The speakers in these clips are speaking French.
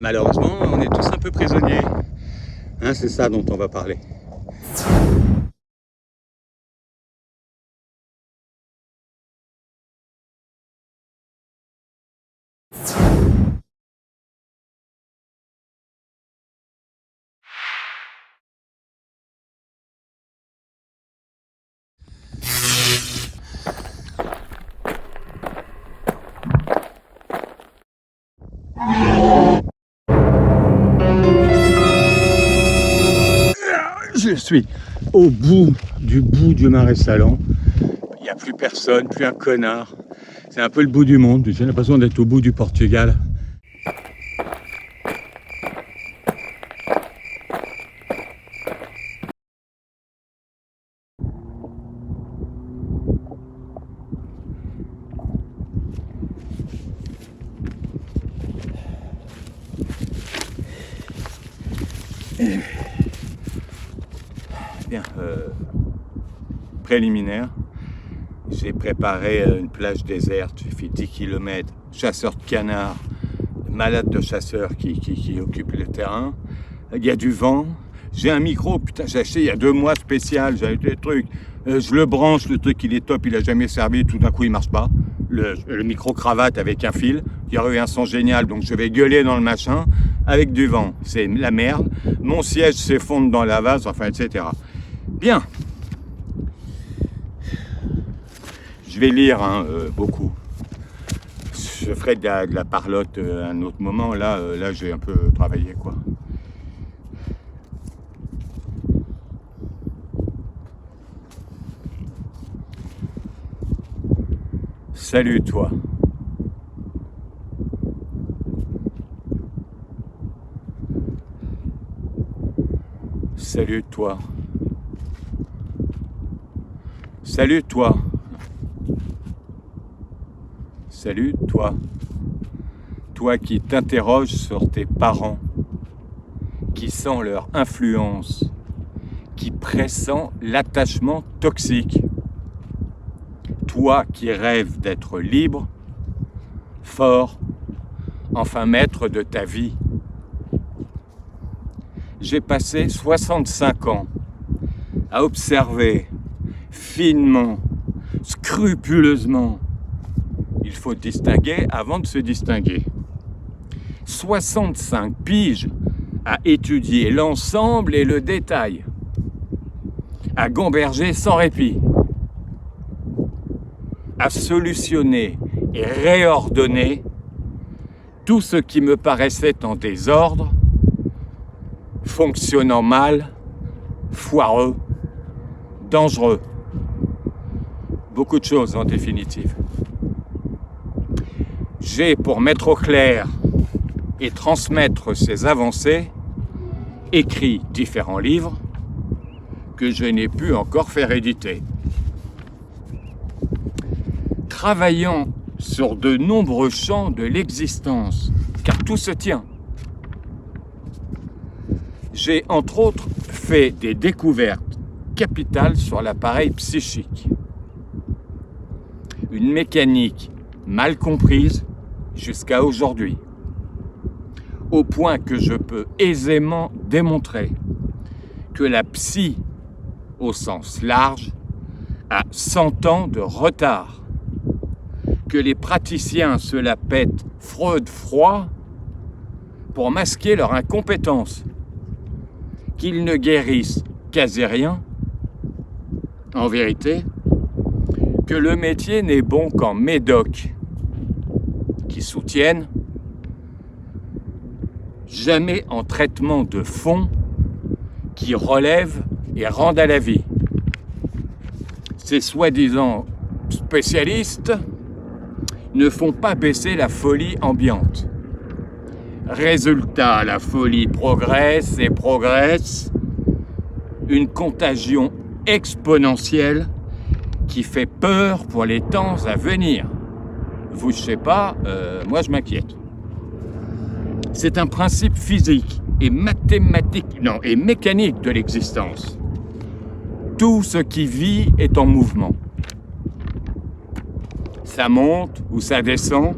Malheureusement, on est tous un peu prisonniers. Hein, c'est ça dont on va parler. Je suis au bout du marais Sallant. Il n'y a plus personne, plus un connard. C'est un peu le bout du monde. J'ai l'impression d'être au bout du Portugal. Bien, préliminaire, j'ai préparé une plage déserte, j'ai fait 10 km, chasseur de canards, malade de chasseurs qui occupent le terrain, il y a du vent, j'ai un micro, putain j'ai acheté il y a 2 mois spécial, j'ai acheté des trucs, je le branche, le truc il est top, il a jamais servi, tout d'un coup il marche pas, le micro cravate avec un fil, il y aurait eu un son génial, donc je vais gueuler dans le machin, avec du vent, c'est la merde, mon siège s'effondre dans la vase, enfin etc. Bien. Je vais lire beaucoup. Je ferai de la parlotte à un autre moment. Là j'ai un peu travaillé, quoi. Salut toi. Salut toi. Salut toi. Salut toi. Toi qui t'interroges sur tes parents, qui sent leur influence, qui pressent l'attachement toxique. Toi qui rêves d'être libre, fort, enfin maître de ta vie. J'ai passé 65 ans à observer finement, scrupuleusement. Il faut distinguer avant de se distinguer. 65 piges à étudier l'ensemble et le détail, à gamberger sans répit, à solutionner et réordonner tout ce qui me paraissait en désordre, fonctionnant mal, foireux, dangereux. Beaucoup de choses en définitive. J'ai, pour mettre au clair et transmettre ces avancées, écrit différents livres que je n'ai pu encore faire éditer. Travaillant sur de nombreux champs de l'existence, car tout se tient. J'ai entre autres fait des découvertes capitales sur l'appareil psychique. une mécanique mal comprise jusqu'à aujourd'hui, au point que je peux aisément démontrer que la psy, au sens large, a 100 ans de retard, que les praticiens se la pètent Freud froid pour masquer leur incompétence, qu'ils ne guérissent quasi rien, en vérité, que le métier n'est bon qu'en médocs, qui soutiennent, jamais en traitement de fond, qui relève et rendent à la vie. Ces soi-disant spécialistes ne font pas baisser la folie ambiante. Résultat, la folie progresse et progresse, une contagion exponentielle qui fait peur pour les temps à venir. Vous, je sais pas, moi je m'inquiète. C'est un principe physique et mathématique, non, et mécanique de l'existence. Tout ce qui vit est en mouvement. Ça monte ou ça descend.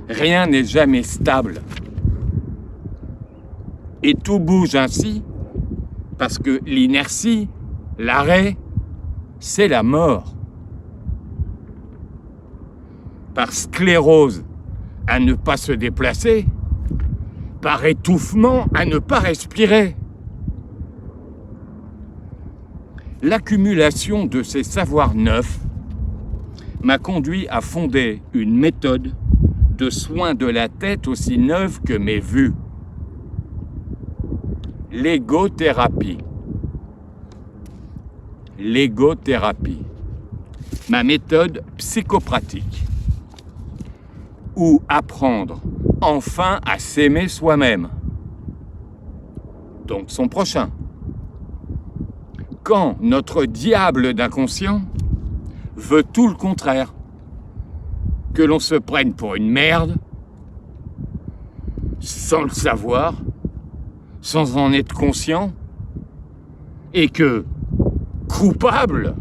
Rien n'est jamais stable. Et tout bouge ainsi parce que l'inertie, l'arrêt, c'est la mort. Par sclérose à ne pas se déplacer, par étouffement à ne pas respirer. L'accumulation de ces savoirs neufs m'a conduit à fonder une méthode de soins de la tête aussi neuve que mes vues. L'égothérapie. L'égothérapie. Ma méthode psychopratique. Ou apprendre enfin à s'aimer soi-même. Donc son prochain. Quand notre diable d'inconscient veut tout le contraire, que l'on se prenne pour une merde, sans le savoir, sans en être conscient, et que, coupable,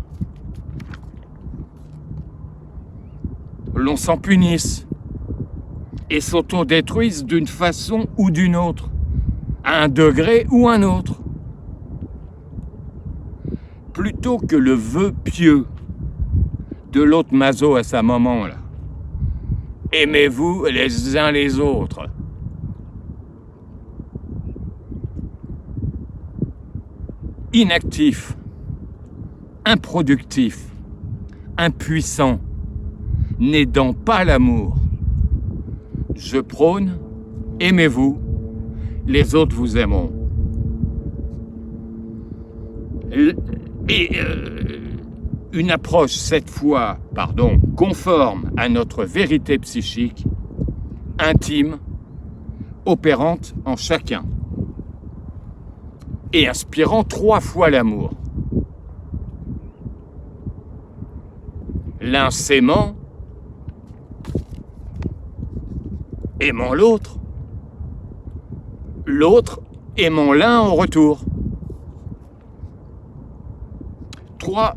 l'on s'en punisse et s'autodétruise d'une façon ou d'une autre, à un degré ou un autre. Plutôt que le vœu pieux de l'autre maso à sa maman, là. Aimez-vous les uns les autres. Inactif, improductif, impuissant, n'aidant pas l'amour. Je prône, aimez-vous, les autres vous aimeront. Une approche cette fois, conforme à notre vérité psychique, intime, opérante en chacun, et inspirant 3 fois l'amour. L'un s'aimant, aimant l'autre, l'autre aimant l'un en retour. 3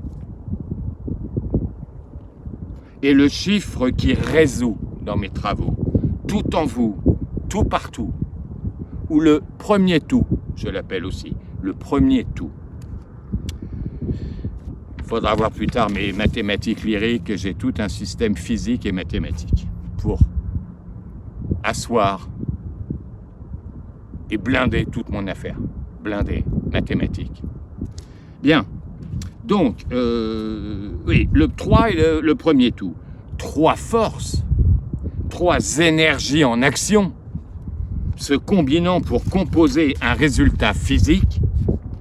est le chiffre qui résout dans mes travaux. Tout en vous, tout partout. Ou le premier tout, je l'appelle aussi. Le premier tout. Il faudra voir plus tard mes mathématiques lyriques. J'ai tout un système physique et mathématique pour asseoir et blinder toute mon affaire. Blinder, mathématiques. Bien. Donc, oui, le 3 est le premier tout. 3 forces, 3 énergies en action, se combinant pour composer un résultat physique,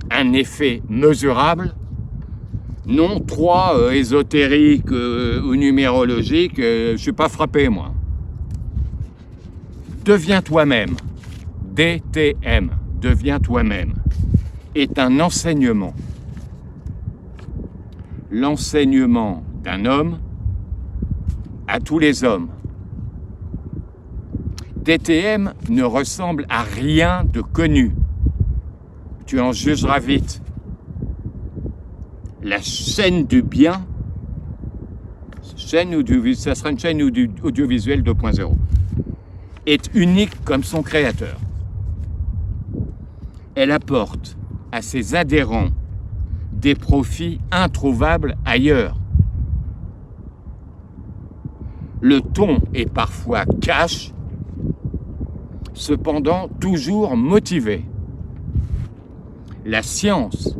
un effet mesurable, non 3 ésotériques ou numérologiques, je ne suis pas frappé, moi. Deviens toi-même, DTM, deviens toi-même, est un enseignement. L'enseignement d'un homme à tous les hommes. DTM ne ressemble à rien de connu. Tu en jugeras vite. La chaîne du bien, ça sera une chaîne audiovisuelle 2.0, est unique comme son créateur. Elle apporte à ses adhérents des profits introuvables ailleurs. Le ton est parfois cash, cependant toujours motivé. La science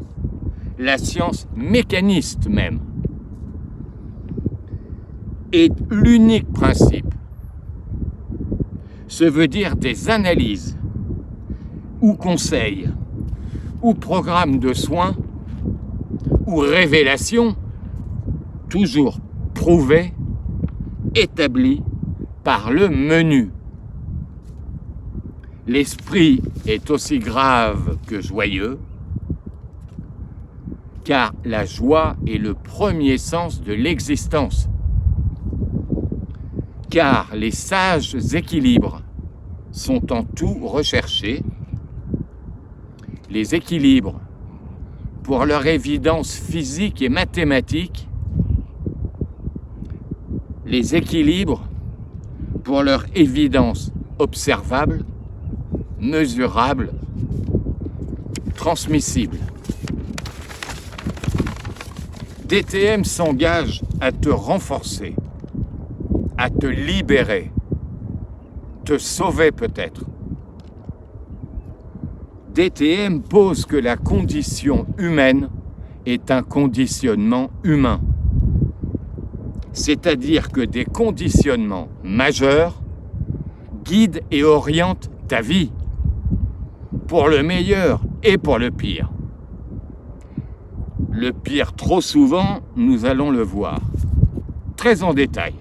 mécaniste même, est l'unique principe. Ce veut dire des analyses, ou conseils, ou programmes de soins, ou révélations, toujours prouvées, établies par le menu. L'esprit est aussi grave que joyeux, car la joie est le premier sens de l'existence. Car les sages équilibres sont en tout recherchés. Les équilibres, pour leur évidence physique et mathématique, les équilibres, pour leur évidence observable, mesurable, transmissible. DTM s'engage à te renforcer, à te libérer, te sauver peut-être. DTM pose que la condition humaine est un conditionnement humain. C'est-à-dire que des conditionnements majeurs guident et orientent ta vie, pour le meilleur et pour le pire. Le pire, trop souvent, nous allons le voir, très en détail.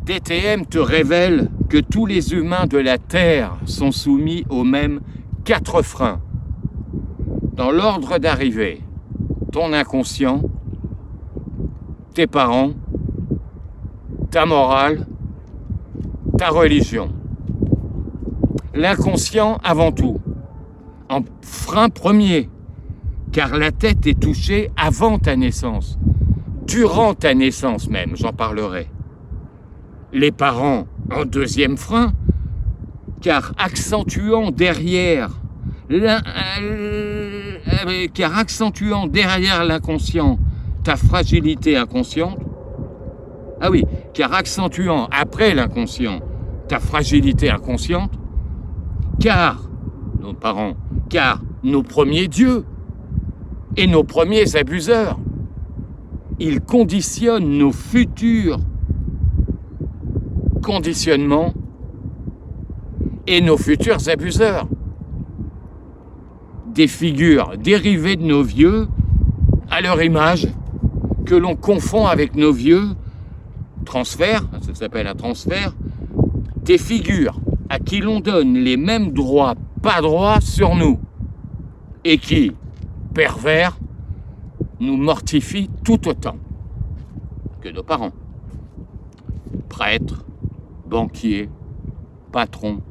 DTM te révèle que tous les humains de la Terre sont soumis aux mêmes 4 freins. Dans l'ordre d'arrivée, ton inconscient, tes parents, ta morale, ta religion. L'inconscient avant tout, en frein premier, car la tête est touchée avant ta naissance, durant ta naissance même, j'en parlerai. Les parents en deuxième frein, car accentuant derrière l'inconscient ta fragilité inconsciente. Ah oui, car accentuant après l'inconscient ta fragilité inconsciente, car nos parents, car nos premiers dieux et nos premiers abuseurs, ils conditionnent nos futurs conditionnements et nos futurs abuseurs. Des figures dérivées de nos vieux, à leur image, que l'on confond avec nos vieux, transfert, ça s'appelle un transfert, des figures à qui l'on donne les mêmes droits, pas droits sur nous, et qui, pervers, nous mortifient tout autant que nos parents. Prêtres, banquiers, patrons,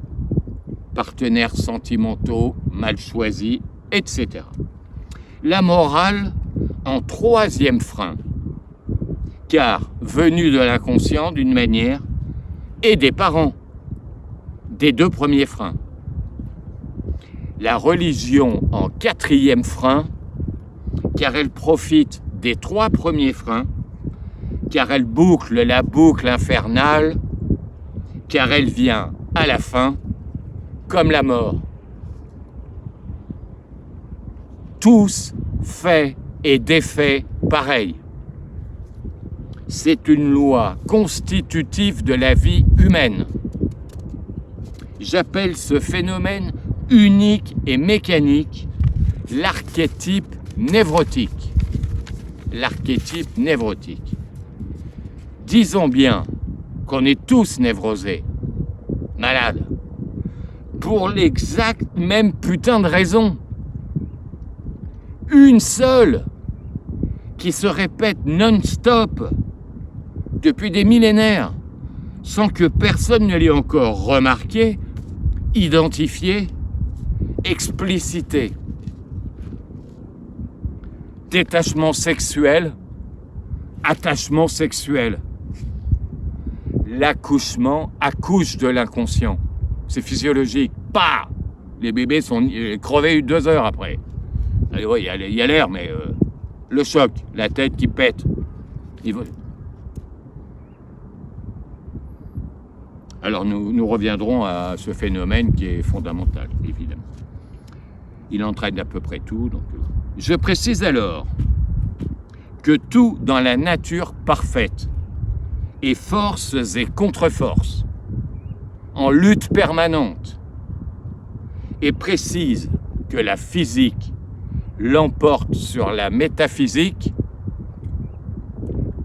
partenaires sentimentaux mal choisis, etc. La morale en troisième frein, car venue de l'inconscient d'une manière, et des parents, des 2 premiers freins. La religion en 4e frein, car elle profite des 3 premiers freins, car elle boucle la boucle infernale, car elle vient à la fin, comme la mort. Tous faits et défaits pareils. C'est une loi constitutive de la vie humaine. J'appelle ce phénomène unique et mécanique l'archétype névrotique. L'archétype névrotique. Disons bien qu'on est tous névrosés, malades, pour l'exact même putain de raison. Une seule, qui se répète non-stop depuis des millénaires, sans que personne ne l'ait encore remarqué, identifié, explicité. Détachement sexuel, attachement sexuel. L'accouchement accouche de l'inconscient. C'est physiologique. Pas. Les bébés sont crevés 2 heures après. Allez, ouais, il y a l'air, mais le choc, la tête qui pète. Alors nous reviendrons à ce phénomène qui est fondamental, évidemment. Il entraîne à peu près tout. Donc, je précise alors que tout dans la nature parfaite est forces et contre-forces, en lutte permanente, et précise que la physique l'emporte sur la métaphysique,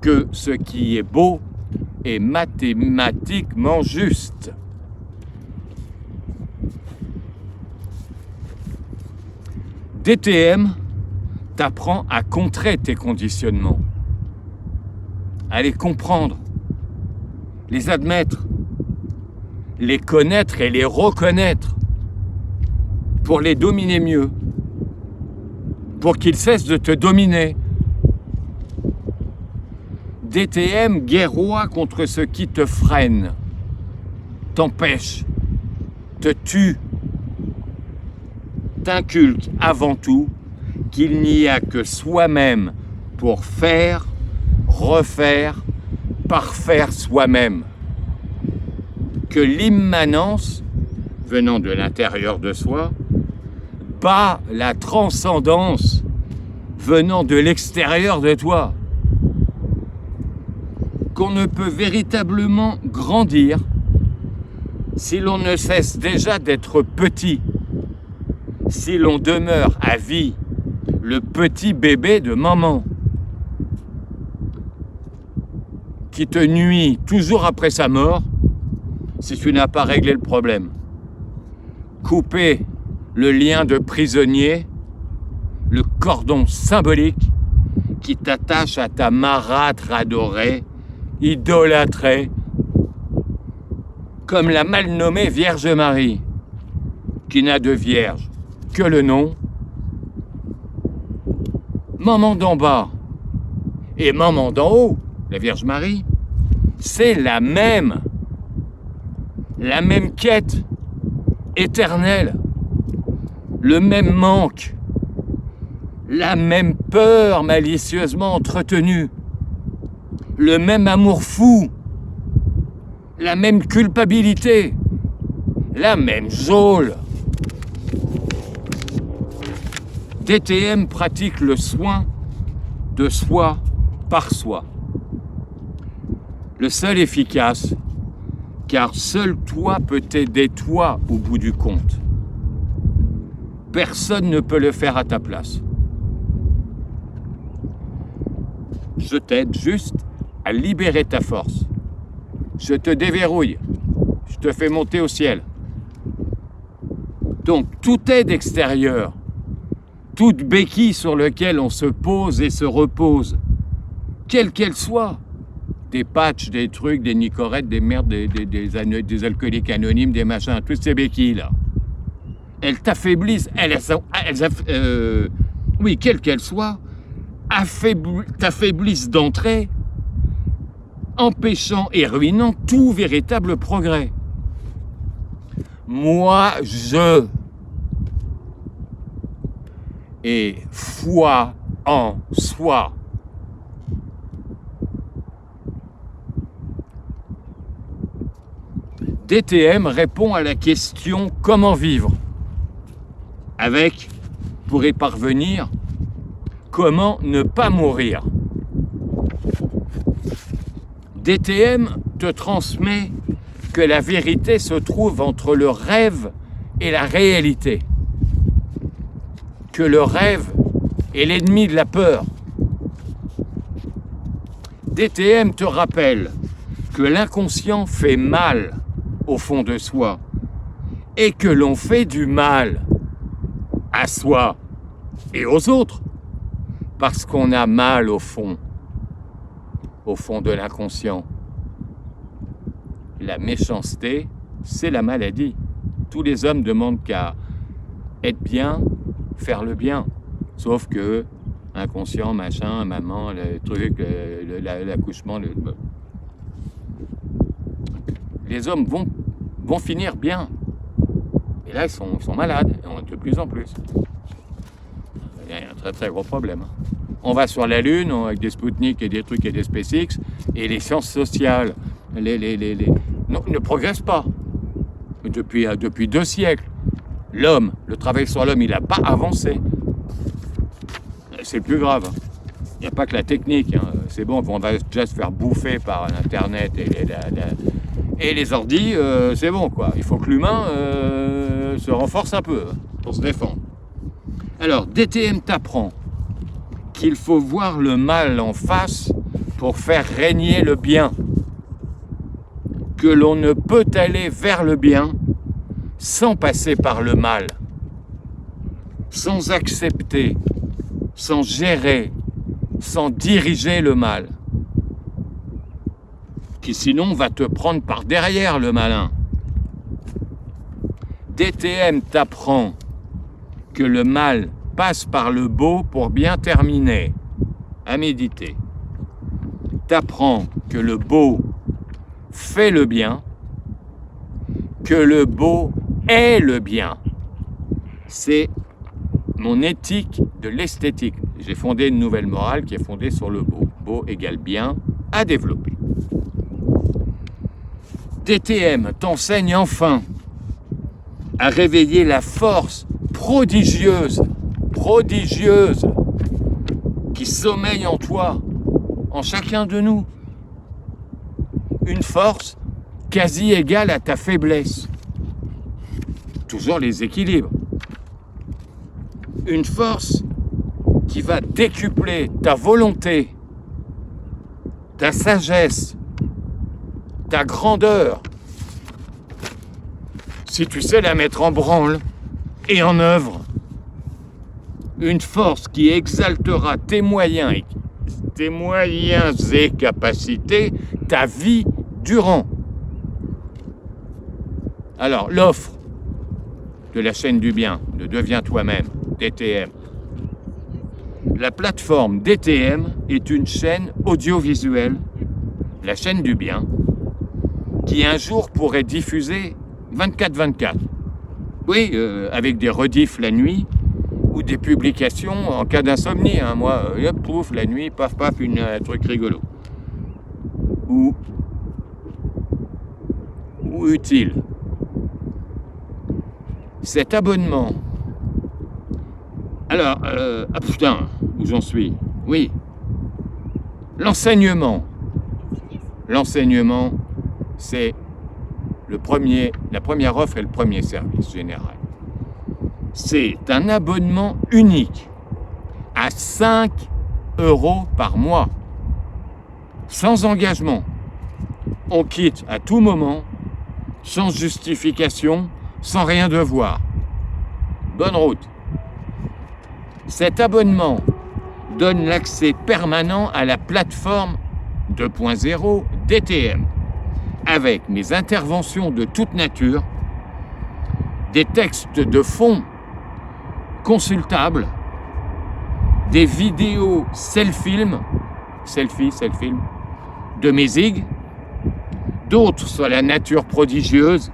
que ce qui est beau est mathématiquement juste. DTM t'apprend à contrer tes conditionnements, à les comprendre, les admettre, les connaître et les reconnaître pour les dominer mieux, pour qu'ils cessent de te dominer. DTM guerroie contre ce qui te freine, t'empêche, te tue, t'inculque avant tout qu'il n'y a que soi-même pour faire, refaire, parfaire soi-même. Que l'immanence, venant de l'intérieur de soi, bat la transcendance venant de l'extérieur de toi. Qu'on ne peut véritablement grandir si l'on ne cesse déjà d'être petit, si l'on demeure à vie le petit bébé de maman qui te nuit toujours après sa mort si tu n'as pas réglé le problème. Couper le lien de prisonnier, le cordon symbolique qui t'attache à ta marâtre adorée, idolâtrée, comme la mal nommée Vierge Marie, qui n'a de vierge que le nom, maman d'en bas et maman d'en haut, la Vierge Marie, c'est la même quête éternelle, le même manque, la même peur malicieusement entretenue, le même amour fou, la même culpabilité, la même geôle. DTM pratique le soin de soi par soi. Le seul efficace, car seul toi peut t'aider toi au bout du compte. Personne ne peut le faire à ta place. Je t'aide juste à libérer ta force. Je te déverrouille. Je te fais monter au ciel. Donc, toute aide extérieure, toute béquille sur laquelle on se pose et se repose, quelle qu'elle soit, des patchs, des trucs, des nicorettes, des merdes, des alcooliques anonymes, des machins, toutes ces béquilles-là, elles t'affaiblissent, oui, quelle qu'elle soit, t'affaiblissent d'entrée, empêchant et ruinant tout véritable progrès. Moi, je et foi en soi. DTM répond à la question comment vivre avec, pour y parvenir, comment ne pas mourir. DTM te transmet que la vérité se trouve entre le rêve et la réalité, que le rêve est l'ennemi de la peur. DTM te rappelle que l'inconscient fait mal au fond de soi et que l'on fait du mal à soi et aux autres parce qu'on a mal au fond de l'inconscient. La méchanceté, c'est la maladie. Tous les hommes demandent qu'à être bien, faire le bien. Sauf que inconscient, machin, maman, le truc, l'accouchement. Les hommes vont finir bien. Et là, ils sont malades, de plus en plus. Il y a un très très gros problème. On va sur la Lune avec des Spoutnik et des trucs et des SpaceX, et les sciences sociales ne progressent pas. Depuis 2 siècles. L'homme, le travail sur l'homme, il n'a pas avancé. C'est plus grave. Il n'y a pas que la technique. C'est bon, on va déjà se faire bouffer par Internet et les ordis, c'est bon, quoi. Il faut que l'humain se renforce un peu pour se défendre. Alors, DTM t'apprend qu'il faut voir le mal en face pour faire régner le bien. Que l'on ne peut aller vers le bien sans passer par le mal, sans accepter, sans gérer, sans diriger le mal, qui sinon va te prendre par derrière le malin. DTM t'apprend que le mal passe par le beau pour bien terminer, à méditer. T'apprend que le beau fait le bien, que le beau est le bien. C'est mon éthique de l'esthétique. J'ai fondé une nouvelle morale qui est fondée sur le beau. Beau égale bien à développer. DTM t'enseigne enfin à réveiller la force prodigieuse qui sommeille en toi, en chacun de nous. Une force quasi égale à ta faiblesse. Toujours les équilibres. Une force qui va décupler ta volonté, ta sagesse, ta grandeur, si tu sais la mettre en branle et en œuvre. Une force qui exaltera tes moyens et capacités, ta vie durant. Alors, l'offre de la chaîne du bien, de Deviens toi-même, DTM. La plateforme DTM est une chaîne audiovisuelle, la chaîne du bien, qui un jour pourrait diffuser 24/24. Oui, avec des rediffs la nuit ou des publications en cas d'insomnie. Moi, pouf, la nuit, paf, paf, un truc rigolo. Ou utile. Cet abonnement. Alors, putain, où j'en suis? Oui. L'enseignement. L'enseignement, c'est la première offre et le premier service général. C'est un abonnement unique à 5 € par mois, sans engagement. On quitte à tout moment, sans justification, sans rien devoir. Bonne route. Cet abonnement donne l'accès permanent à la plateforme 2.0 DTM, avec mes interventions de toute nature, des textes de fond consultables, des vidéos selfie-film de mes zigs, d'autres sur la nature prodigieuse,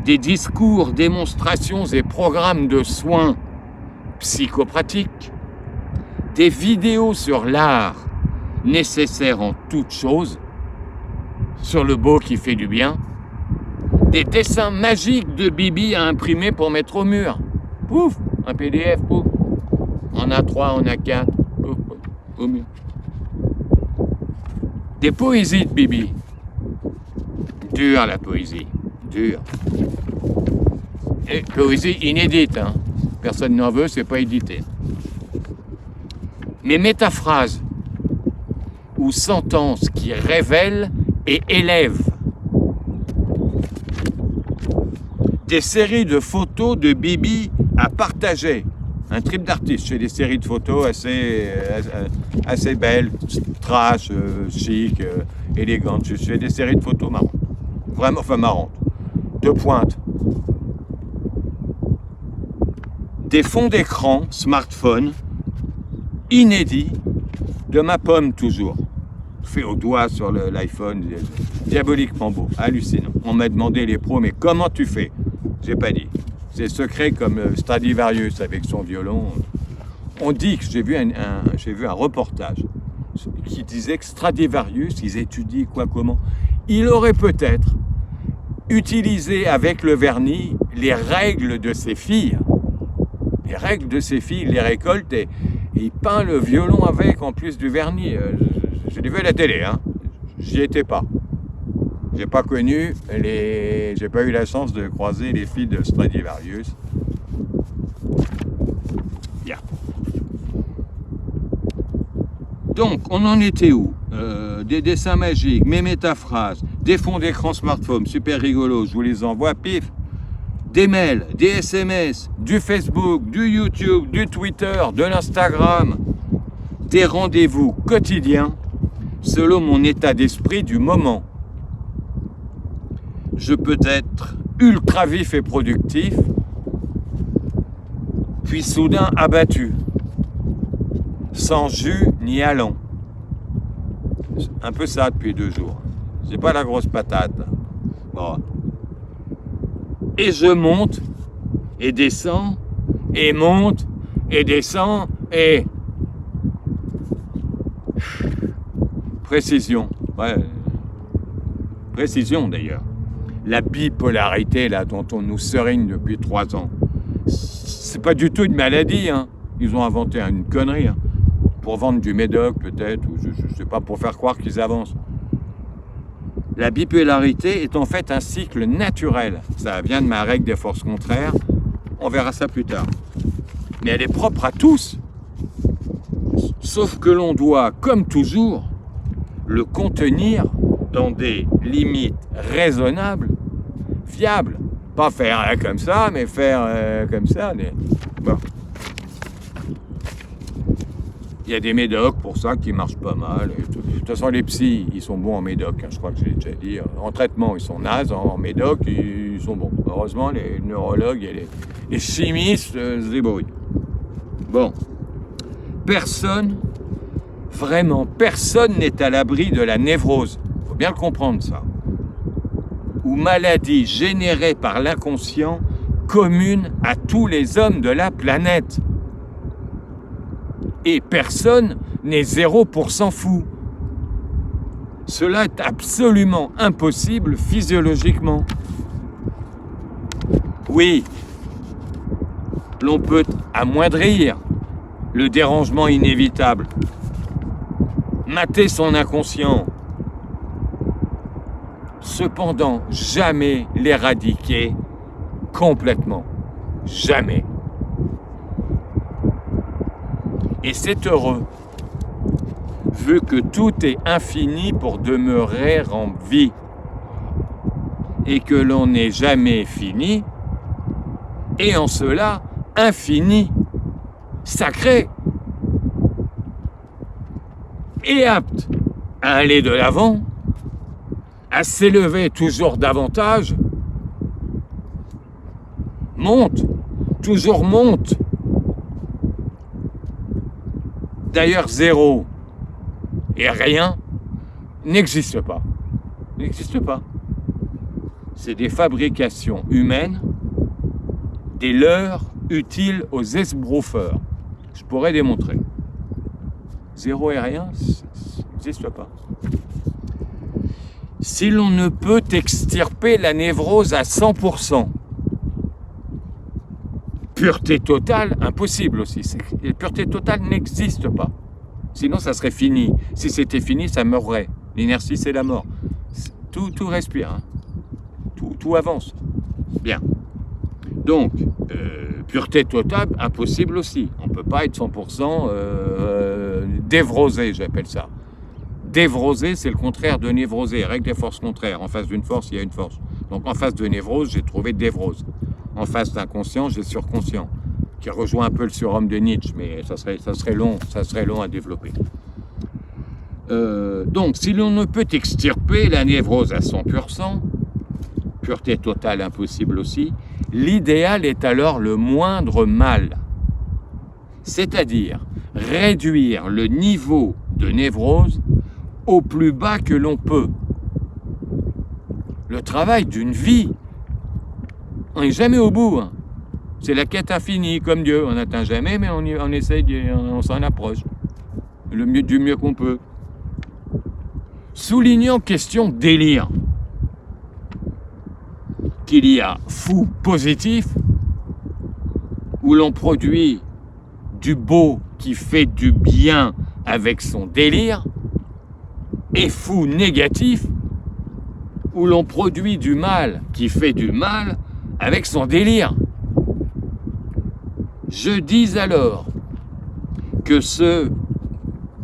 des discours, démonstrations et programmes de soins psychopratiques, des vidéos sur l'art nécessaire en toutes choses, sur le beau qui fait du bien, des dessins magiques de Bibi à imprimer pour mettre au mur. Pouf, un PDF, pouf. En A3, en A4, pouf, pouf, au mur. Des poésies de Bibi. Dure la poésie, dure. Et poésie inédite, Personne n'en veut, c'est pas édité. Mais métaphrases ou sentences qui révèlent et élèvent. Des séries de photos de Bibi à partager. Un trip d'artiste. Je fais des séries de photos assez belles, trash, chic, élégantes. Je fais des séries de photos marrantes. Vraiment, marrantes. De pointe. Des fonds d'écran, smartphone, inédit de ma pomme toujours. Fait au doigt sur l'iPhone, diaboliquement beau, hallucinant. On m'a demandé les pros, mais comment tu fais? J'ai pas dit. C'est secret comme Stradivarius avec son violon. On dit que j'ai vu un reportage qui disait que Stradivarius, ils étudient comment. Il aurait peut-être utilisé avec le vernis les règles de ses filles. Les règles de ses filles, il les récolte et il peint le violon avec en plus du vernis. Je l'ai vu à la télé, hein. J'y étais pas. J'ai pas eu la chance de croiser les filles de Stradivarius. Bien. Donc, on en était où? Des dessins magiques, mes métaphrases, des fonds d'écran smartphone, super rigolos, je vous les envoie, pif. Des mails, des SMS, du Facebook, du YouTube, du Twitter, de l'Instagram, des rendez-vous quotidiens selon mon état d'esprit du moment. Je peux être ultra vif et productif, puis soudain abattu, sans jus ni allant. Un peu ça depuis 2 jours. C'est pas la grosse patate. Bon. Et je monte et descends et monte et descends et... Précision. Ouais. Précision d'ailleurs. La bipolarité là dont on nous serigne depuis 3 ans. C'est pas du tout une maladie, hein. Ils ont inventé une connerie, hein. Pour vendre du médoc peut-être, ou je sais pas, pour faire croire qu'ils avancent. La bipolarité est en fait un cycle naturel. Ça vient de ma règle des forces contraires. On verra ça plus tard. Mais elle est propre à tous. Sauf que l'on doit, comme toujours, le contenir dans des limites raisonnables, fiables. Pas faire comme ça, mais faire comme ça. Mais... Bon. Il y a des médocs pour ça qui marchent pas mal. Et de toute façon, les psys, ils sont bons en médoc. Hein, je crois que je l'ai déjà dit. En traitement, ils sont nazes. En médoc, ils sont bons. Heureusement, les neurologues et les chimistes se débrouillent. Bon. Personne, vraiment, personne n'est à l'abri de la névrose. Il faut bien le comprendre, ça. Ou maladie générée par l'inconscient commune à tous les hommes de la planète. Et personne n'est 0% fou. Cela est absolument impossible physiologiquement. Oui, l'on peut amoindrir le dérangement inévitable, mater son inconscient, cependant jamais l'éradiquer complètement. Jamais. Et c'est heureux, vu que tout est infini pour demeurer en vie, et que l'on n'est jamais fini, et en cela infini, sacré, et apte à aller de l'avant, à s'élever toujours davantage, monte, toujours monte. D'ailleurs, 0 et rien n'existe pas. N'existe pas. C'est des fabrications humaines, des leurres utiles aux esbroufeurs. Je pourrais démontrer. 0 et rien, ça n'existe pas. Si l'on ne peut extirper la névrose à 100%, pureté totale, impossible aussi. La pureté totale n'existe pas. Sinon, ça serait fini. Si c'était fini, ça meurrait. L'inertie, c'est la mort. Tout respire. Hein. Tout avance. Bien. Donc, pureté totale, impossible aussi. On ne peut pas être 100% dévrosé, j'appelle ça. Dévrosé, c'est le contraire de névrosé. Règle des forces contraires. En face d'une force, il y a une force. Donc, en face de névrose, j'ai trouvé dévrose. En face d'inconscient, j'ai surconscient, qui rejoint un peu le surhomme de Nietzsche, mais ça serait long à développer. Donc, si l'on ne peut extirper la névrose à 100%, pureté totale impossible aussi, l'idéal est alors le moindre mal. C'est-à-dire réduire le niveau de névrose au plus bas que l'on peut. Le travail d'une vie, on n'est jamais au bout. Hein. C'est la quête infinie, comme Dieu. On n'atteint jamais, mais on essaye, on s'en approche du mieux qu'on peut. Soulignant question délire, qu'il y a fou positif, où l'on produit du beau qui fait du bien avec son délire, et fou négatif, où l'on produit du mal qui fait du mal avec son délire. Je dis alors que ce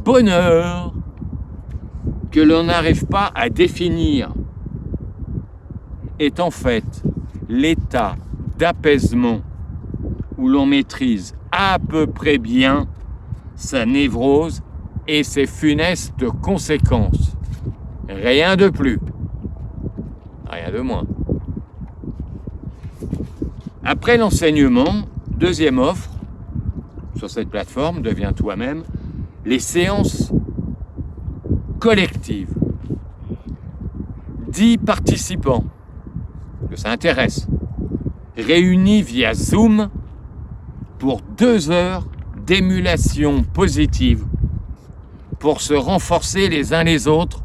bonheur que l'on n'arrive pas à définir est en fait l'état d'apaisement où l'on maîtrise à peu près bien sa névrose et ses funestes conséquences. Rien de plus, rien de moins. Après l'enseignement, deuxième offre sur cette plateforme, deviens toi-même, les séances collectives. 10 participants, que ça intéresse, réunis via Zoom pour 2 heures d'émulation positive pour se renforcer les uns les autres,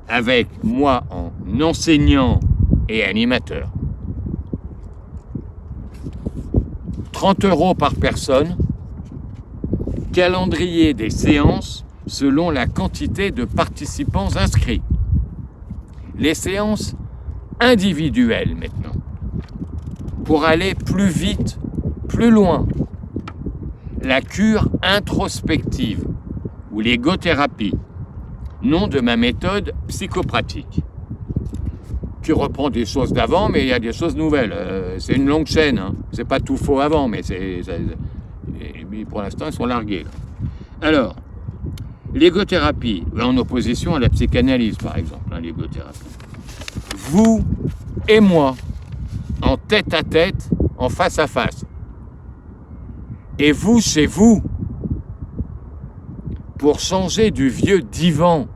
avec moi en enseignant et animateur. 30 € par personne, calendrier des séances selon la quantité de participants inscrits. Les séances individuelles maintenant, pour aller plus vite, plus loin. La cure introspective ou l'égothérapie, nom de ma méthode psychopratique, qui reprend des choses d'avant, mais il y a des choses nouvelles. C'est une longue chaîne, hein. C'est pas tout faux avant, mais pour l'instant, ils sont largués. Là. Alors, l'égothérapie, en opposition à la psychanalyse, par exemple, hein, l'égothérapie. Vous et moi, en tête à tête, en face à face. Et vous chez vous, pour changer du vieux divan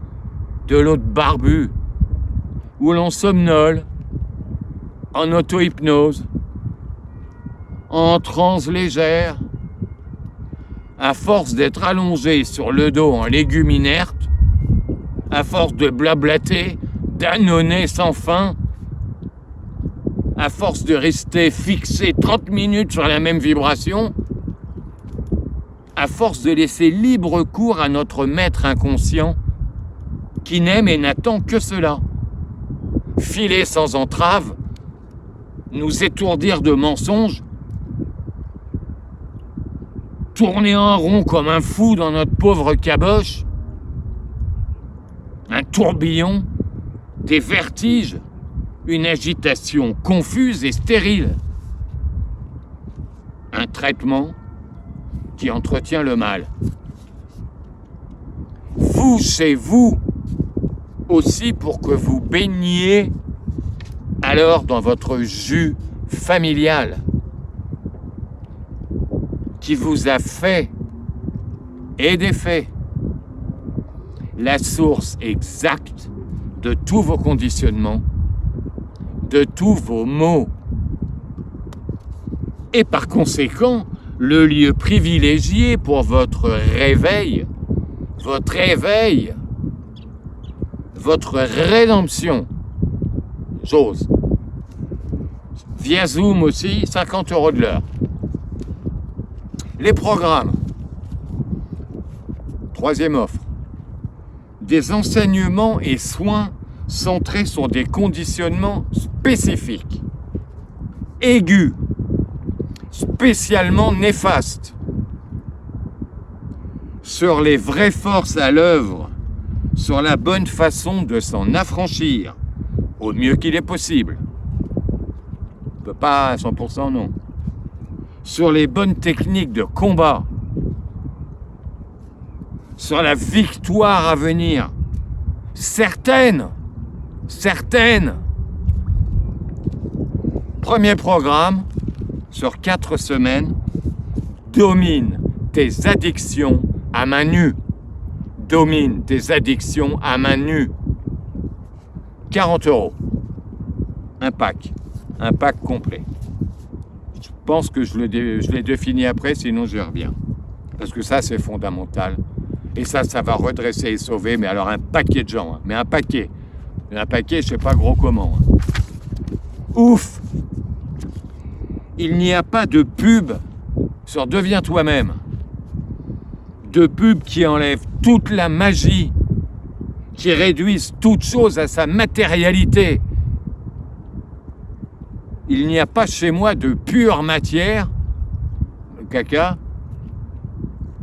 de l'autre barbu, où l'on somnole, en auto-hypnose, en transe légère, à force d'être allongé sur le dos en légumes inertes, à force de blablater, d'annonner sans fin, à force de rester fixé 30 minutes sur la même vibration, à force de laisser libre cours à notre maître inconscient qui n'aime et n'attend que cela. Filer sans entrave, nous étourdir de mensonges, tourner en rond comme un fou dans notre pauvre caboche, un tourbillon, des vertiges, une agitation confuse et stérile, un traitement qui entretient le mal. Vous, chez vous, aussi pour que vous baigniez alors dans votre jus familial qui vous a fait et défait, la source exacte de tous vos conditionnements, de tous vos maux, et par conséquent, le lieu privilégié pour votre réveil, votre rédemption. J'ose. Via Zoom aussi, 50 € de l'heure. Les programmes. Troisième offre. Des enseignements et soins centrés sur des conditionnements spécifiques, aigus, spécialement néfastes, sur les vraies forces à l'œuvre, sur la bonne façon de s'en affranchir, au mieux qu'il est possible. On ne peut pas à 100% non. Sur les bonnes techniques de combat, sur la victoire à venir, certaines. Premier programme, sur 4 semaines, domine tes addictions à main nue. Domine tes addictions à main nue. 40 €. Un pack complet. Je pense que je l'ai défini après, sinon je reviens. Parce que ça, c'est fondamental. Et ça va redresser et sauver, mais alors un paquet de gens. Hein. Mais un paquet, je sais pas gros comment. Hein. Ouf! Il n'y a pas de pub sur Deviens toi-même. De pub qui enlève toute la magie, qui réduisent toute chose à sa matérialité. Il n'y a pas chez moi de pure matière, le caca,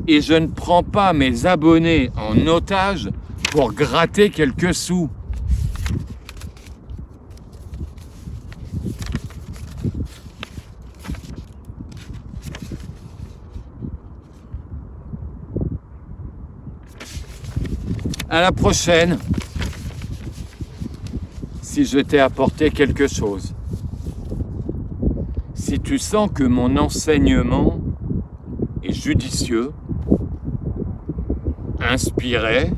et je ne prends pas mes abonnés en otage pour gratter quelques sous. À la prochaine, si je t'ai apporté quelque chose. Si tu sens que mon enseignement est judicieux, inspiré,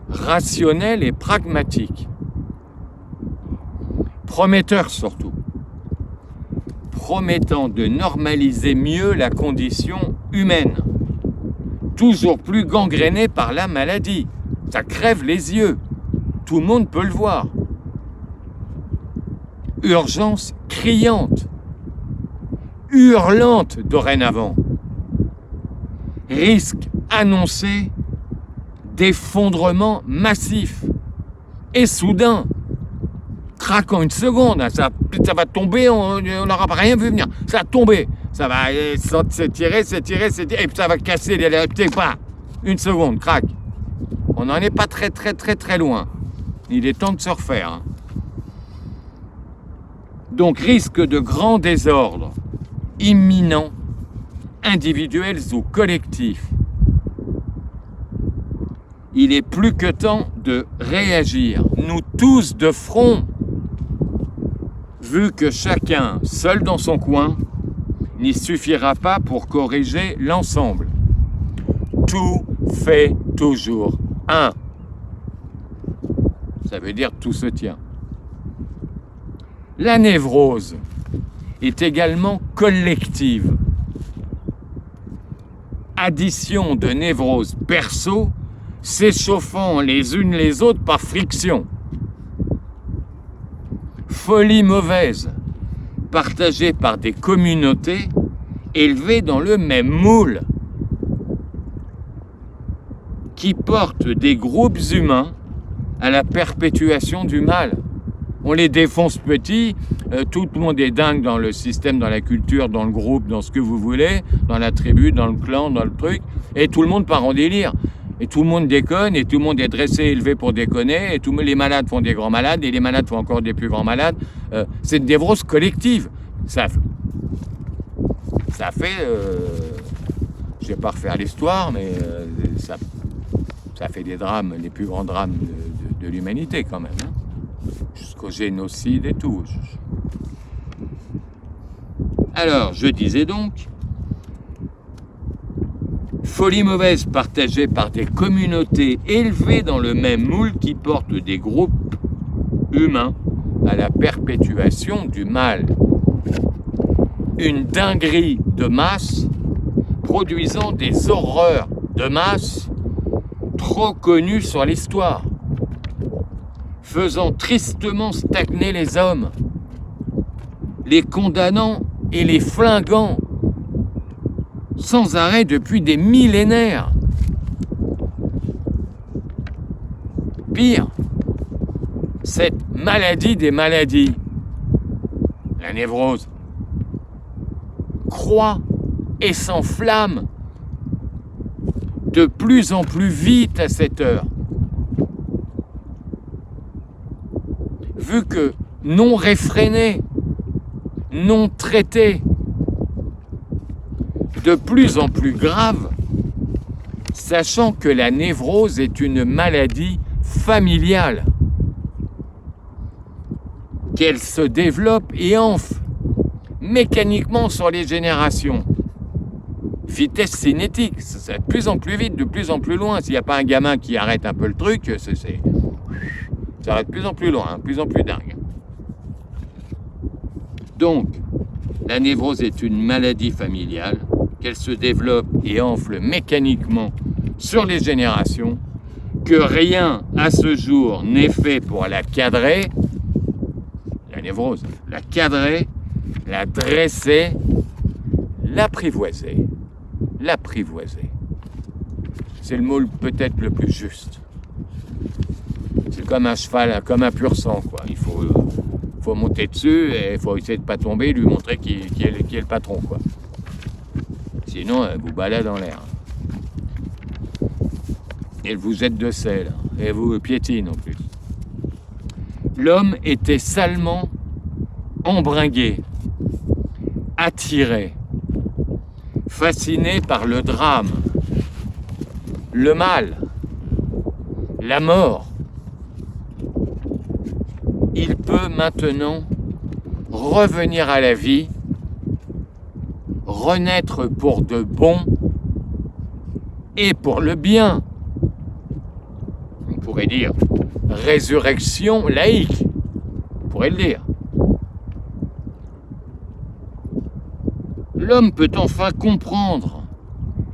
rationnel et pragmatique, prometteur surtout, promettant de normaliser mieux la condition humaine, toujours plus gangrénée par la maladie. Ça crève les yeux, tout le monde peut le voir. Urgence criante, hurlante dorénavant. Risque annoncé d'effondrement massif et soudain, craquant une seconde, ça va tomber, on n'aura rien vu venir, ça va tomber, ça va s'étirer, et puis ça va casser les pas. Une seconde, crac. On n'en est pas très loin. Il est temps de se refaire. Hein. Donc risque de grand désordre, imminent, individuels ou collectifs. Il est plus que temps de réagir, nous tous de front, vu que chacun, seul dans son coin, n'y suffira pas pour corriger l'ensemble. Tout fait toujours un. Ça veut dire tout se tient. La névrose est également collective. Addition de névroses perso s'échauffant les unes les autres par friction. Folie mauvaise, partagée par des communautés élevées dans le même moule, qui portent des groupes humains à la perpétuation du mal. On les défonce petits, tout le monde est dingue dans le système, dans la culture, dans le groupe, dans ce que vous voulez, dans la tribu, dans le clan, dans le truc, et tout le monde part en délire. Et tout le monde déconne, et tout le monde est dressé, élevé pour déconner, et les malades font des grands malades, et les malades font encore des plus grands malades. C'est une névrose collective. Ça fait... je ne vais pas refaire l'histoire, mais ça fait des drames, les plus grands drames de l'humanité quand même. Hein. Jusqu'au génocide et tout. Alors, je disais donc, folie mauvaise partagée par des communautés élevées dans le même moule qui portent des groupes humains à la perpétuation du mal. Une dinguerie de masse produisant des horreurs de masse trop connues sur l'histoire, faisant tristement stagner les hommes, les condamnant et les flinguant sans arrêt depuis des millénaires. Pire, cette maladie des maladies, la névrose, croît et s'enflamme de plus en plus vite à cette heure. Vu que non réfréné, non traité, de plus en plus grave, sachant que la névrose est une maladie familiale, qu'elle se développe et enfle mécaniquement sur les générations. vitesse cinétique. Ça va de plus en plus vite, de plus en plus loin. S'il n'y a pas un gamin qui arrête un peu le truc, ça va de plus en plus loin, de plus en plus dingue. Donc, la névrose est une maladie familiale, qu'elle se développe et enfle mécaniquement sur les générations, que rien à ce jour n'est fait pour la cadrer, la névrose, la cadrer, la dresser, l'apprivoiser. L'apprivoiser. C'est le mot peut-être le plus juste. C'est comme un cheval, comme un pur sang, quoi. Il faut monter dessus et il faut essayer de ne pas tomber, lui montrer qui est le patron, quoi. Sinon, elle vous balade dans l'air. Elle vous jette de sel et vous piétine en plus. L'homme était salement embringué, attiré, fasciné par le drame, le mal, la mort. Il peut maintenant revenir à la vie, renaître pour de bon et pour le bien. On pourrait dire résurrection laïque, on pourrait le dire. L'homme peut enfin comprendre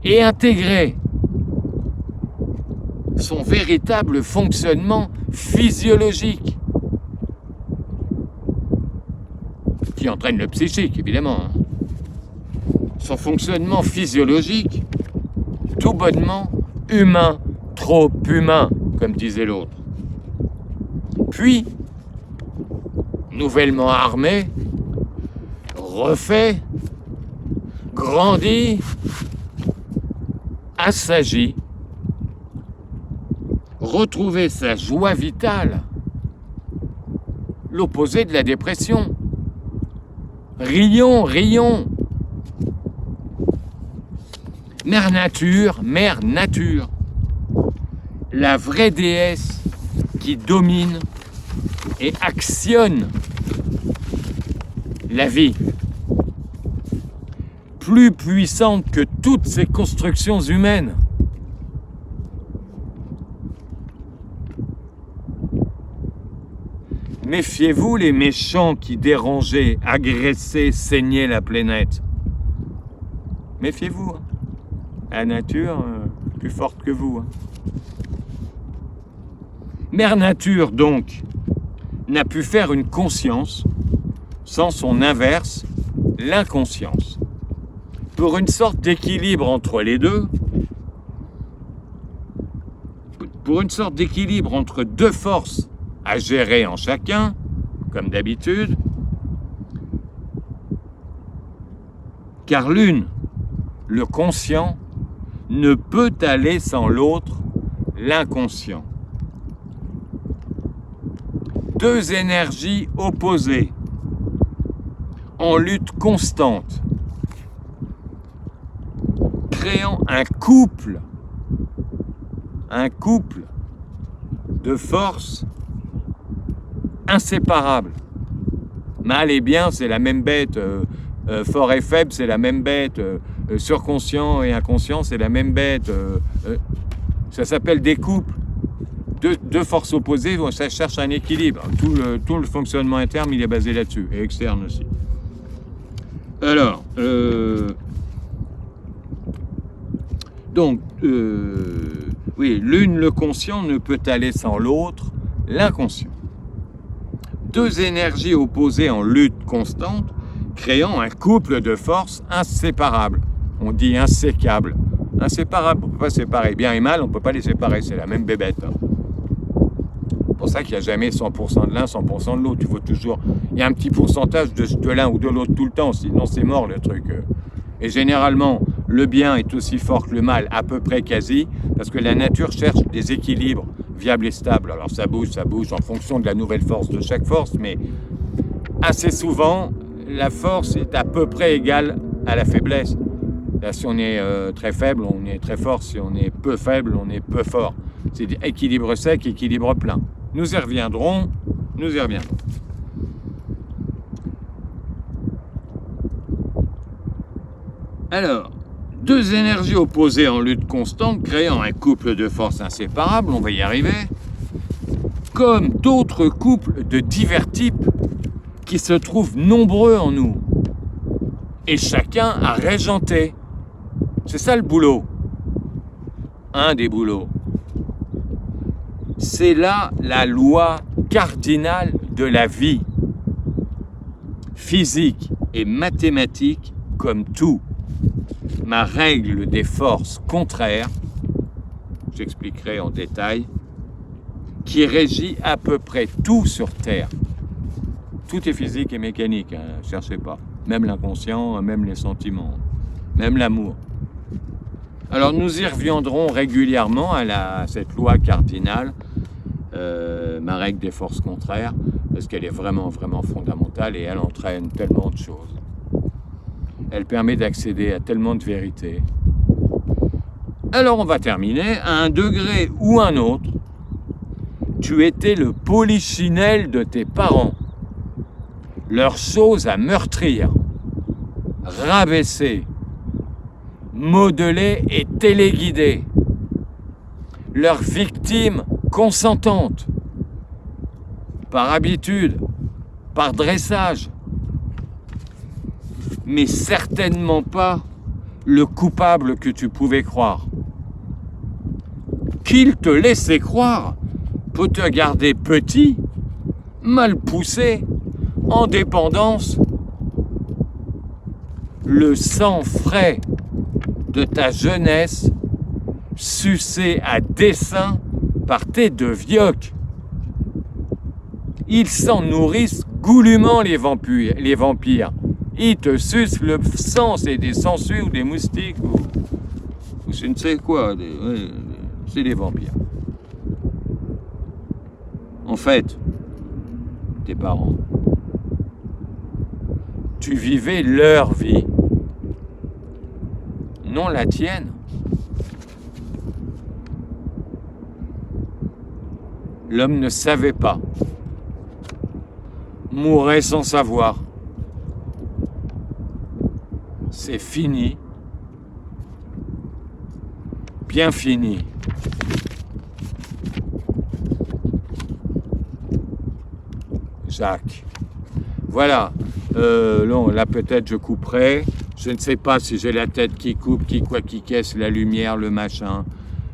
et intégrer son véritable fonctionnement physiologique, qui entraîne le psychique, évidemment. Son fonctionnement physiologique, tout bonnement humain, trop humain, comme disait l'autre. Puis, nouvellement armé, refait, grandit, assagi, retrouver sa joie vitale, l'opposé de la dépression. Rions, rions. Mère Nature, la vraie déesse qui domine et actionne la vie, plus puissante que toutes ces constructions humaines. Méfiez-vous les méchants qui dérangeaient, agressaient, saignaient la planète. Méfiez-vous. La nature, plus forte que vous. Mère Nature, donc, n'a pu faire une conscience sans son inverse, l'inconscience. Pour une sorte d'équilibre entre les deux, pour une sorte d'équilibre entre deux forces à gérer en chacun, comme d'habitude, car l'une, le conscient, ne peut aller sans l'autre, l'inconscient. Deux énergies opposées, en lutte constante, créant un couple de forces inséparables. Mal et bien, c'est la même bête. Fort et faible, c'est la même bête. Surconscient et inconscient, c'est la même bête. Ça s'appelle des couples. Deux forces opposées, ça cherche un équilibre. Tout le fonctionnement interne, il est basé là-dessus, et externe aussi. Alors, oui, l'une, le conscient, ne peut aller sans l'autre, l'inconscient. Deux énergies opposées en lutte constante, créant un couple de forces inséparables. On dit insécables. Inséparables, on ne peut pas séparer. Bien et mal, on ne peut pas les séparer, c'est la même bébête. C'est pour ça qu'il n'y a jamais 100% de l'un, 100% de l'autre. Il y a un petit pourcentage de l'un ou de l'autre tout le temps, sinon c'est mort le truc. Et généralement, le bien est aussi fort que le mal, à peu près quasi, parce que la nature cherche des équilibres viables et stables. Alors ça bouge en fonction de la nouvelle force de chaque force, mais assez souvent, la force est à peu près égale à la faiblesse. Là, si on est très faible, on est très fort. Si on est peu faible, on est peu fort. C'est équilibre sec, équilibre plein. Nous y reviendrons. Alors, Deux énergies opposées en lutte constante, créant un couple de forces inséparables, on va y arriver, comme d'autres couples de divers types qui se trouvent nombreux en nous. Et chacun a régenté. C'est ça le boulot. Un des boulots. C'est là la loi cardinale de la vie. Physique et mathématique comme tout. Ma règle des forces contraires, j'expliquerai en détail, qui régit à peu près tout sur Terre. Tout est physique et mécanique, hein, cherchez pas. Même l'inconscient, même les sentiments, même l'amour. Alors nous y reviendrons régulièrement à cette loi cardinale, ma règle des forces contraires, parce qu'elle est vraiment, vraiment fondamentale et elle entraîne tellement de choses. Elle permet d'accéder à tellement de vérités. Alors on va terminer. À un degré ou un autre, tu étais le polichinelle de tes parents. Leur chose à meurtrir, rabaisser, modeler et téléguider. Leur victime consentante, par habitude, par dressage, mais certainement pas le coupable que tu pouvais croire. Qu'il te laissait croire peut te garder petit, mal poussé, en dépendance. Le sang frais de ta jeunesse, sucé à dessein par tes deux vioques. Ils s'en nourrissent goulûment, les vampires. Ils te sucent le sang, c'est des sangsues ou des moustiques ou je ne sais quoi. C'est des vampires. En fait, tes parents, tu vivais leur vie, non la tienne. L'homme ne savait pas, mourait sans savoir. C'est fini, bien fini. Jacques. Voilà. Non, là peut-être je couperai. Je ne sais pas si j'ai la tête qui coupe, qui caisse, la lumière, le machin.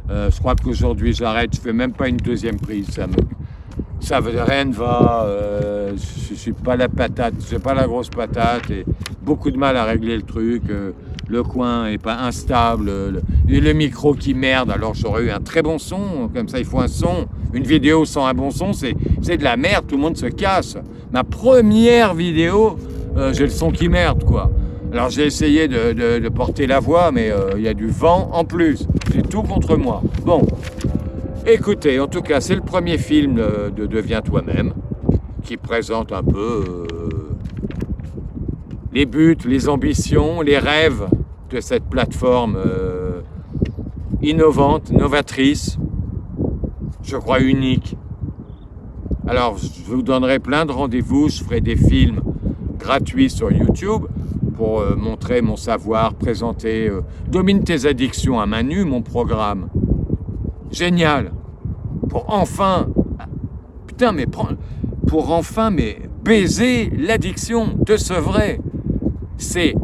Je crois qu'aujourd'hui j'arrête. Je fais même pas une deuxième prise. Rien ne va. Je suis pas la patate. J'ai pas la grosse patate et beaucoup de mal à régler le truc. Le coin est pas instable. Le micro qui merde. Alors j'aurais eu un très bon son. Comme ça, il faut un son. Une vidéo sans un bon son, c'est de la merde. Tout le monde se casse. Ma première vidéo, j'ai le son qui merde, quoi. Alors j'ai essayé de porter la voix, mais il y a du vent en plus. J'ai tout contre moi. Bon, écoutez, en tout cas, c'est le premier film de Deviens toi-même, qui présente un peu les buts, les ambitions, les rêves de cette plateforme innovante, novatrice, je crois unique. Alors, je vous donnerai plein de rendez-vous, je ferai des films gratuits sur YouTube pour montrer mon savoir, présenter Domine tes addictions à main nue, mon programme. Génial. Pour enfin baiser l'addiction, te sevrer. C'est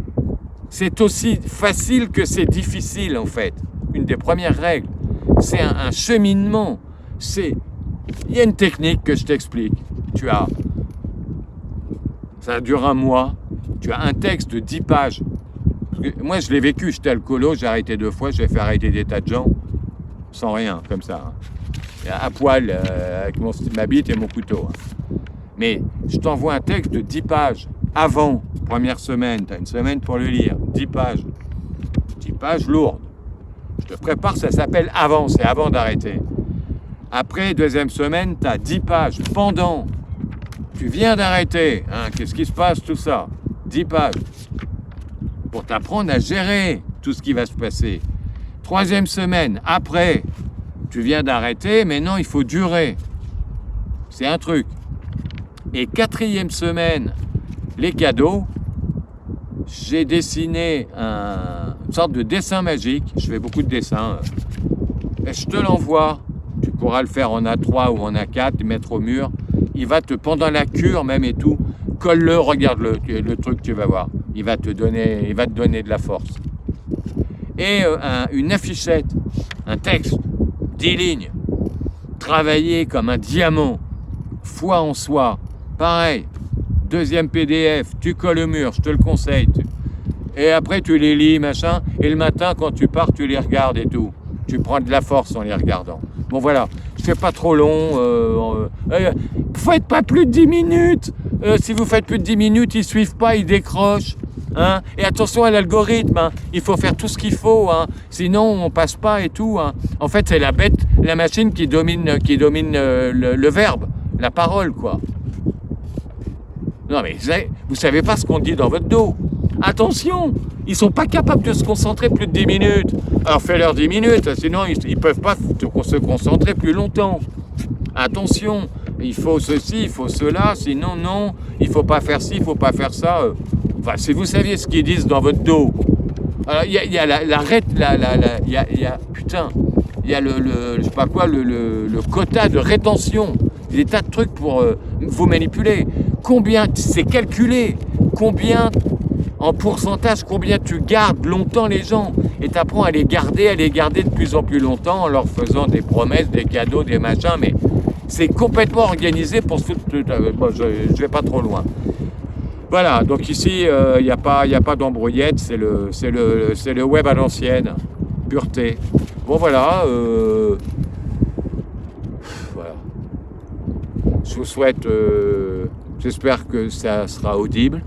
aussi facile que c'est difficile, en fait. Une des premières règles. C'est un cheminement. Il y a une technique que je t'explique. Ça dure un mois. Tu as un texte de 10 pages. Moi, je l'ai vécu. J'étais alcoolo, j'ai arrêté 2 fois. J'ai fait arrêter des tas de gens. Sans rien, comme ça. À poil, avec ma bite et mon couteau. Mais je t'envoie un texte de 10 pages. Avant, première semaine. Tu as une semaine pour le lire. 10 pages. 10 pages lourdes. Je te prépare, ça s'appelle avant. C'est avant d'arrêter. Après, deuxième semaine, tu as 10 pages. Pendant, tu viens d'arrêter. Qu'est-ce qui se passe, tout ça? 10 pages. Pour t'apprendre à gérer tout ce qui va se passer. Troisième semaine, après, tu viens d'arrêter, mais non, il faut durer. C'est un truc. Et quatrième semaine, les cadeaux. j'ai dessiné une sorte de dessin magique. Je fais beaucoup de dessins. Et je te l'envoie. Tu pourras le faire en A3 ou en A4, mettre au mur. Il va te, pendant la cure même et tout, colle-le, regarde le truc, tu vas voir. Il va te donner de la force. Et une affichette, un texte, 10 lignes, travaillé comme un diamant, foi en soi, pareil, deuxième PDF, tu colles au mur, je te le conseille. Et après tu les lis, machin, et le matin quand tu pars, tu les regardes et tout. Tu prends de la force en les regardant. Bon voilà, je fais pas trop long. Faites pas plus de 10 minutes. Si vous faites plus de 10 minutes, ils suivent pas, ils décrochent. Hein, et attention à l'algorithme, hein. Il faut faire tout ce qu'il faut, hein. Sinon on passe pas et tout. Hein. En fait, c'est la machine qui domine le verbe, la parole, quoi. Non mais vous savez pas ce qu'on dit dans votre dos. Attention, ils sont pas capables de se concentrer plus de 10 minutes. Alors fais-leur 10 minutes, sinon ils peuvent pas se concentrer plus longtemps. Attention, il faut ceci, il faut cela, sinon non, il faut pas faire ci, il faut pas faire ça. Enfin, si vous saviez ce qu'ils disent dans votre dos. Alors, il y a je sais pas quoi, le quota de rétention. Des tas de trucs pour vous manipuler. Combien, c'est calculé. Combien, en pourcentage, combien tu gardes longtemps les gens. Et tu apprends à les garder de plus en plus longtemps en leur faisant des promesses, des cadeaux, des machins. Mais c'est complètement organisé pour se foutre. Bon, je vais pas trop loin. Voilà, donc ici, il n'y a pas d'embrouillette, c'est le web à l'ancienne, pureté. Bon voilà, voilà. Je vous souhaite, j'espère que ça sera audible,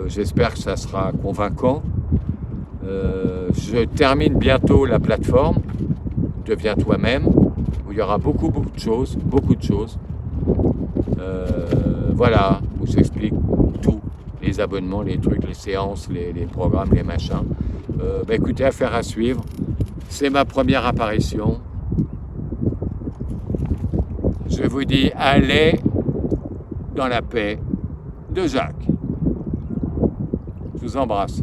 j'espère que ça sera convaincant. Je termine bientôt la plateforme, Deviens toi-même, où il y aura beaucoup de choses. Voilà, où j'explique tout, les abonnements, les trucs, les séances, les programmes, les machins. Écoutez, affaire à suivre. C'est ma première apparition. Je vous dis, allez dans la paix de Jacques. Je vous embrasse.